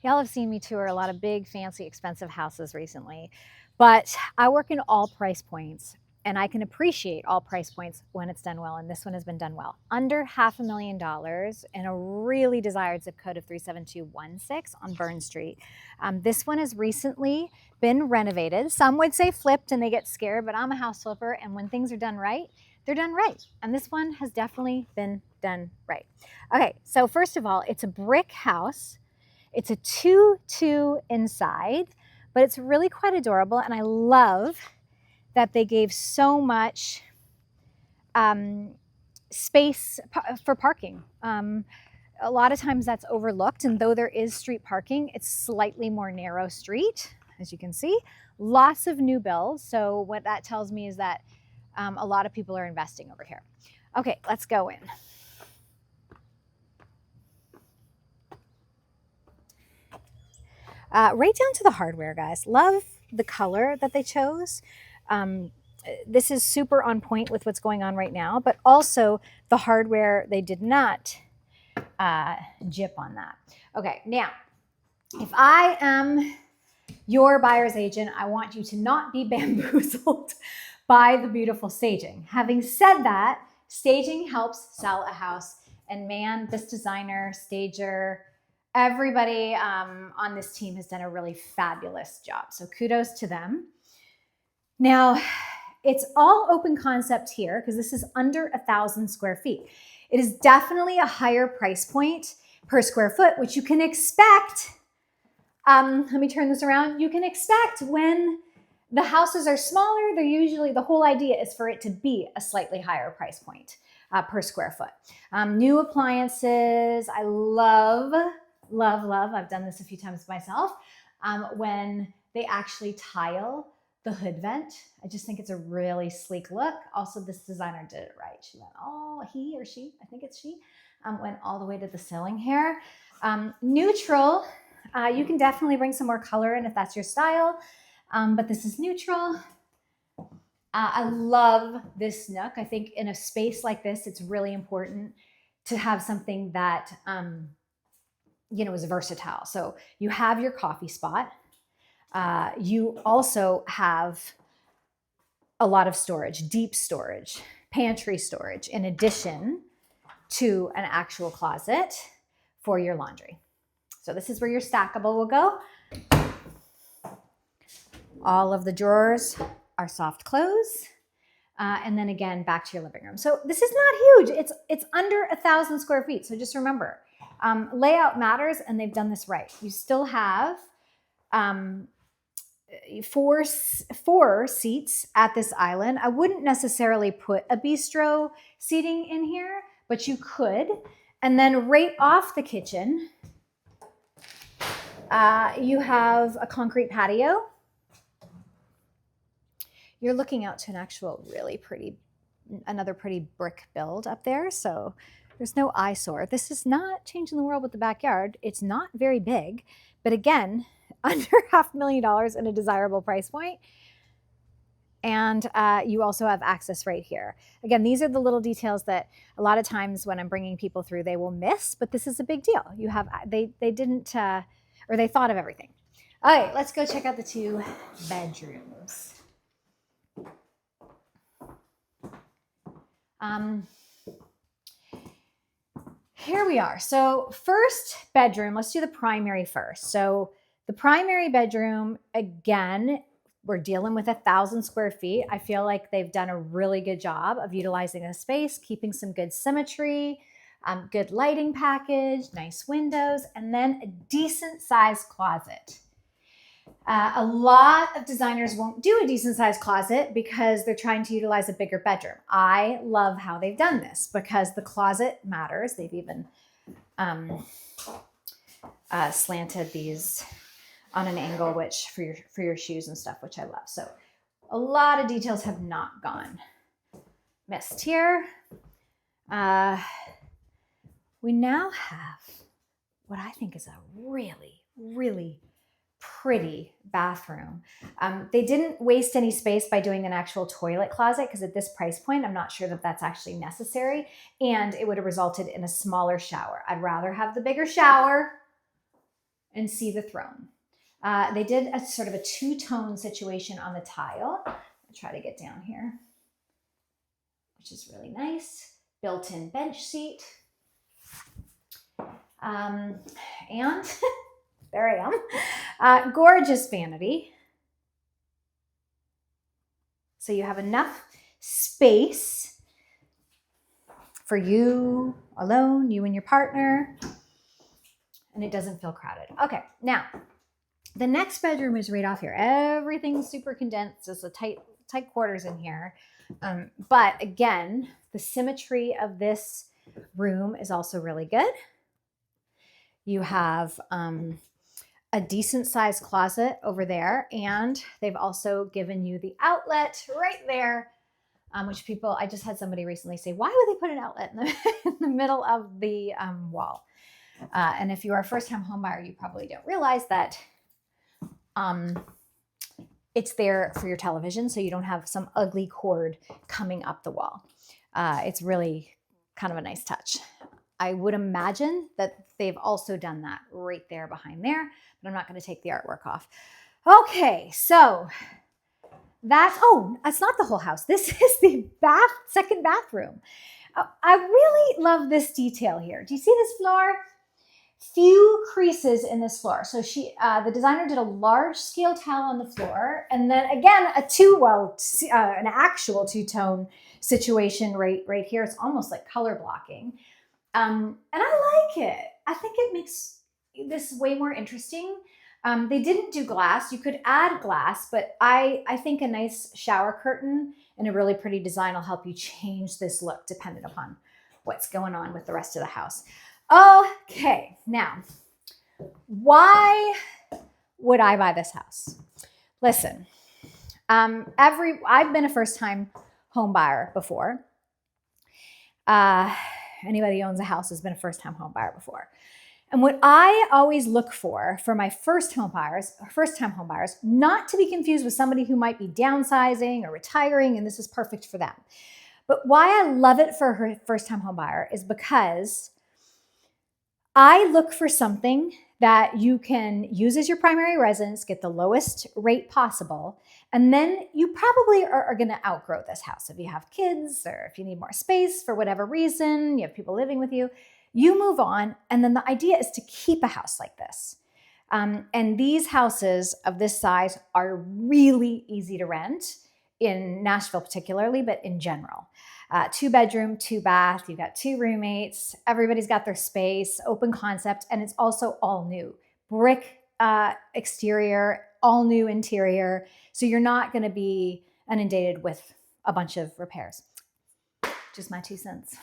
Y'all have seen me tour a lot of big, fancy, expensive houses recently, but I work in all price points and I can appreciate all price points when it's done well. And this one has been done well. Under $500,000 in a really desired zip code of 37216 on Burn Street. This one has recently been renovated. Some would say flipped and they get scared, but I'm a house flipper. And when things are done right, they're done right. And this one has definitely been done right. Okay, so first of all, it's a brick house. It's a 2-2 inside, but it's really quite adorable. And I love that they gave so much space for parking. A lot of times that's overlooked. And though there is street parking, it's slightly more narrow street, as you can see. Lots of new builds. So what that tells me is that a lot of people are investing over here. Okay, let's go in. Right down to the hardware, guys. Love the color that they chose. This is super on point with what's going on right now, but also the hardware, they did not jip on that. Okay, now, if I am your buyer's agent, I want you to not be bamboozled by the beautiful staging. Having said that, staging helps sell a house. And man, this designer, stager, everybody on this team has done a really fabulous job. So kudos to them. Now, it's all open concept here because this is under 1,000 square feet. It is definitely a higher price point per square foot, which you can expect. Let me turn this around. You can expect when the houses are smaller, they're usually, the whole idea is for it to be a slightly higher price point per square foot. New appliances, I love. I've done this a few times myself. When they actually tile the hood vent, I just think it's a really sleek look. Also, this designer did it right. She went he or she, I think it's she, went all the way to the ceiling here. Neutral, you can definitely bring some more color in if that's your style, but this is neutral. I love this nook. I think in a space like this, it's really important to have something that is versatile. So you have your coffee spot. You also have a lot of storage, deep storage, pantry storage, in addition to an actual closet for your laundry. So this is where your stackable will go. All of the drawers are soft close. And then again, back to your living room. So this is not huge. It's under 1,000 square feet. So just remember, layout matters, and they've done this right. You still have four seats at this island. I wouldn't necessarily put a bistro seating in here, but you could. And then right off the kitchen, you have a concrete patio. You're looking out to an actual another pretty brick build up there. So there's no eyesore. This is not changing the world with the backyard. It's not very big, but again, under $500,000 in a desirable price point. And you also have access right here. Again, these are the little details that a lot of times when I'm bringing people through, they will miss, but this is a big deal. They didn't, or they thought of everything. All right, let's go check out the 2 bedrooms. Here we are. So first bedroom, let's do the primary first. So the primary bedroom, again, we're dealing with 1,000 square feet. I feel like they've done a really good job of utilizing the space, keeping some good symmetry, good lighting package, nice windows, and then a decent sized closet. A lot of designers won't do a decent sized closet because they're trying to utilize a bigger bedroom. I love how they've done this because the closet matters. They've even slanted these on an angle, which for your shoes and stuff, which I love. So a lot of details have not gone missed here. We now have what I think is a really, really pretty bathroom. They didn't waste any space by doing an actual toilet closet because at this price point, I'm not sure that that's actually necessary, and it would have resulted in a smaller shower. I'd rather have the bigger shower and see the throne. They did a sort of a two-tone situation on the tile. I'll try to get down here, which is really nice. Built-in bench seat. And there I am. Gorgeous vanity. So you have enough space for you alone, you and your partner, and it doesn't feel crowded. Okay, now the next bedroom is right off here. Everything's super condensed. It's a tight quarters in here. But again, the symmetry of this room is also really good. You have a decent sized closet over there, and they've also given you the outlet right there, which I just had somebody recently say, why would they put an outlet in the middle of the wall? And if you are a first-time home buyer, you probably don't realize that it's there for your television, so you don't have some ugly cord coming up the wall. It's really kind of a nice touch. I would imagine that they've also done that right there behind there, but I'm not going to take the artwork off. Okay, so that's not the whole house. This is the second bathroom. I really love this detail here. Do you see this floor? Few creases in this floor. So the designer did a large scale tile on the floor, and then again an actual two-tone situation right here. It's almost like color blocking. And I like it. I think it makes this way more interesting. They didn't do glass. You could add glass, but I think a nice shower curtain and a really pretty design will help you change this look depending upon what's going on with the rest of the house. Okay, now, why would I buy this house? Listen, I've been a first-time home buyer before. Anybody who owns a house has been a first-time home buyer before. And what I always look for my first-time home buyers, not to be confused with somebody who might be downsizing or retiring, and this is perfect for them. But why I love it for her first-time home buyer is because I look for something that you can use as your primary residence, get the lowest rate possible, and then you probably are going to outgrow this house. If you have kids or if you need more space for whatever reason, you have people living with you, you move on. And then the idea is to keep a house like this. And these houses of this size are really easy to rent in Nashville particularly, but in general. 2-bedroom, 2-bath, you've got 2 roommates, everybody's got their space, open concept, and it's also all new. Brick exterior, all new interior, so you're not gonna be inundated with a bunch of repairs. Just my 2 cents.